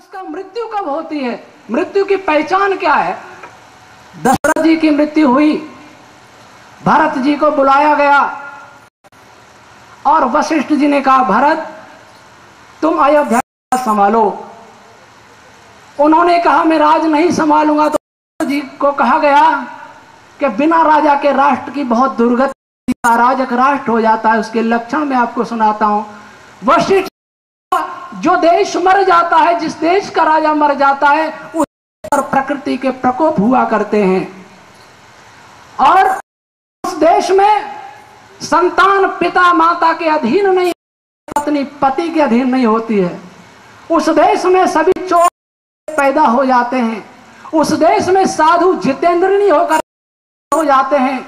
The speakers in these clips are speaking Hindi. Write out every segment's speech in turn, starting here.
उसका मृत्यु कब होती है, मृत्यु की पहचान क्या है। दशरथ जी की मृत्यु हुई, भरत जी को बुलाया गया और वशिष्ठ जी ने कहा भरत तुम अयोध्या संभालो। उन्होंने कहा मैं राज नहीं संभालूंगा। तो जी को कहा गया कि बिना राजा के राष्ट्र की बहुत दुर्गति, अराजक राष्ट्र हो जाता है। उसके लक्षण मैं आपको सुनाता हूं। वशिष्ठ, जो देश मर जाता है, जिस देश का राजा मर जाता है, उस पर प्रकृति के प्रकोप हुआ करते हैं और उस देश में संतान पिता माता के अधीन नहीं, पत्नी पति के अधीन नहीं होती है। उस देश में सभी चोर पैदा हो जाते हैं। उस देश में साधु जितेंद्रिय होकर हो जाते हैं।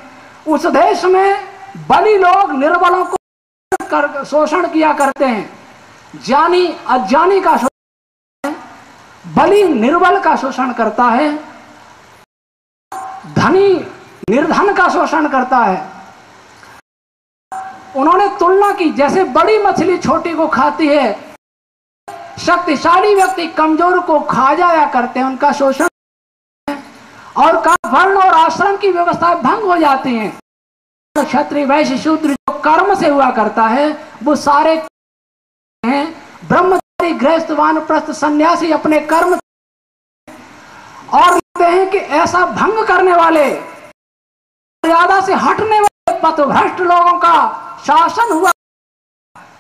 उस देश में बली लोग निर्बलों को शोषण किया करते हैं। ज्ञानी अज्ञानी का शोषण, बली निर्बल का शोषण करता है, धनी निर्धन का शोषण करता है। उन्होंने तुलना की, जैसे बड़ी मछली छोटी को खाती है, शक्तिशाली व्यक्ति कमजोर को खा जाया करते हैं, उनका शोषण और वर्ण और आश्रम की व्यवस्था भंग हो जाती है। क्षत्रिय वैश्य शूद्र जो कर्म से हुआ करता है वो सारे हैं। ब्रह्मचारी गृहस्थ वानप्रस्थ सन्यासी अपने कर्म और कहते हैं कि ऐसा भंग करने वाले, मर्यादा से हटने वाले पथभ्रष्ट लोगों का शासन हुआ,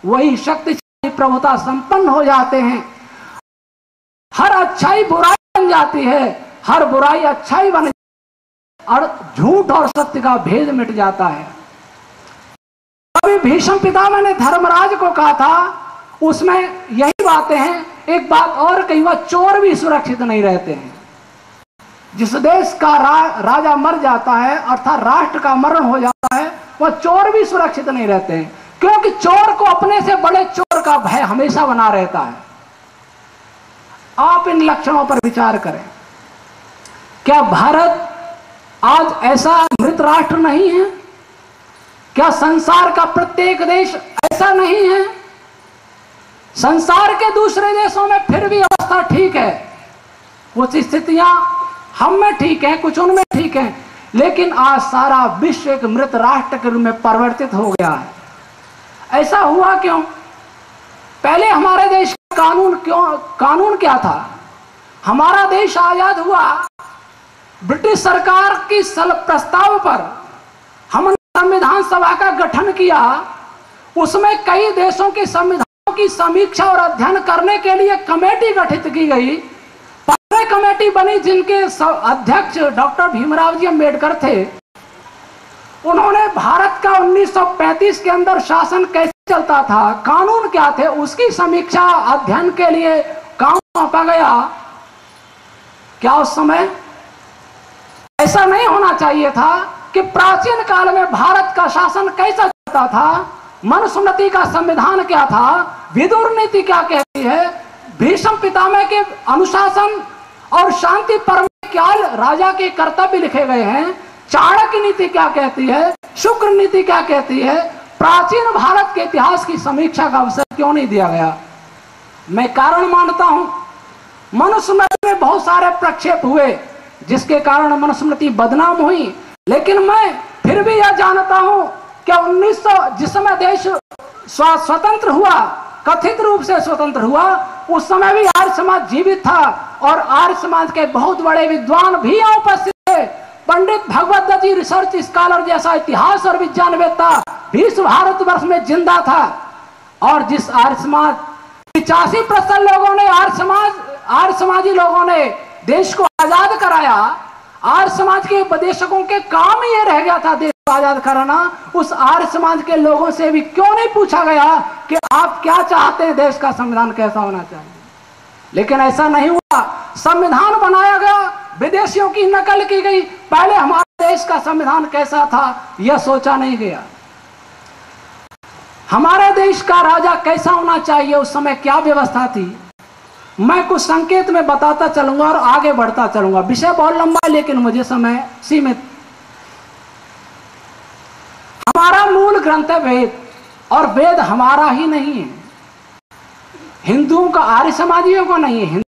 वही शक्तिशाली प्रभुता संपन्न हो जाते हैं। हर अच्छाई बुराई बन जाती है, हर बुराई अच्छाई बन जाती है और झूठ और सत्य का भेद मिट जाता है। अभी भीष्म पितामह ने धर्मराज को कहा था, उसमें यही बातें हैं। एक बात और कही, वह चोर भी सुरक्षित नहीं रहते हैं। जिस देश का राजा मर जाता है, अर्थात राष्ट्र का मरण हो जाता है, वह चोर भी सुरक्षित नहीं रहते हैं, क्योंकि चोर को अपने से बड़े चोर का भय हमेशा बना रहता है। आप इन लक्षणों पर विचार करें। क्या भारत आज ऐसा मृत राष्ट्र नहीं है? क्या संसार का प्रत्येक देश ऐसा नहीं है? संसार के दूसरे देशों में फिर भी अवस्था ठीक है, कुछ स्थितियां हम में ठीक है, कुछ उनमें ठीक है, लेकिन आज सारा विश्व एक मृत राष्ट्र के रूप में परिवर्तित हो गया है। ऐसा हुआ क्यों? पहले हमारे देश का कानून क्या था? हमारा देश आजाद हुआ ब्रिटिश सरकार की प्रस्ताव पर, हमने संविधान सभा का गठन किया। उसमें कई देशों के संविधानों की समीक्षा और अध्ययन करने के लिए कमेटी गठित की गई। पहले कमेटी बनी जिनके अध्यक्ष डॉक्टर भीमराव जी अम्बेडकर थे। उन्होंने भारत का 1935 के अंदर शासन कैसे चलता था, कानून क्या थे, उसकी समीक्षा अध्ययन के लिए काम सौंपा गया। क्या उस समय ऐसा नहीं होना चाहिए था कि प्राचीन काल में भारत का शासन कैसा चलता था, मनुस्मृति का संविधान क्या था, विदुर नीति क्या कहती है, भीष्म पितामह के अनुशासन और शांति पर्व क्या राजा के कर्तव्य लिखे गए हैं, चाणक्य नीति क्या कहती है, शुक्र नीति क्या कहती है, प्राचीन भारत के इतिहास की समीक्षा का अवसर क्यों नहीं दिया गया? मैं कारण मानता हूं, मनुस्मृति में बहुत सारे प्रक्षेप हुए जिसके कारण मनुस्मृति बदनाम हुई, लेकिन मैं फिर भी यह जानता हूं कि 1900 जिस समय देश स्वतंत्र हुआ, कथित रूप से स्वतंत्र हुआ, उस समय भी आर्य समाज जीवित था और आर्य समाज के बहुत बड़े विद्वान भी यहाँ उपस्थित थे। पंडित भगवत दत्त जी रिसर्च स्कॉलर जैसा इतिहास और विज्ञानवेत्ता भी इस भारतवर्ष में जिंदा था। और जिस आर्य समाज 85% लोगों ने आर्य समाजी लोगों ने देश को आजाद कराया, आर्य समाज के उपदेशकों के काम ही ये रह गया था देश को आजाद कराना। उस आर्य समाज के लोगों से भी क्यों नहीं पूछा गया कि आप क्या चाहते हैं, देश का संविधान कैसा होना चाहिए? लेकिन ऐसा नहीं हुआ। संविधान बनाया गया, विदेशियों की नकल की गई, पहले हमारे देश का संविधान कैसा था यह सोचा नहीं गया। हमारे देश का राजा कैसा होना चाहिए, उस समय क्या व्यवस्था थी, मैं कुछ संकेत में बताता चलूंगा और आगे बढ़ता चलूंगा। विषय बहुत लंबा है लेकिन मुझे समय सीमित। हमारा मूल ग्रंथ है वेद, और वेद हमारा ही नहीं है, हिंदुओं का, आर्य समाजियों को नहीं है।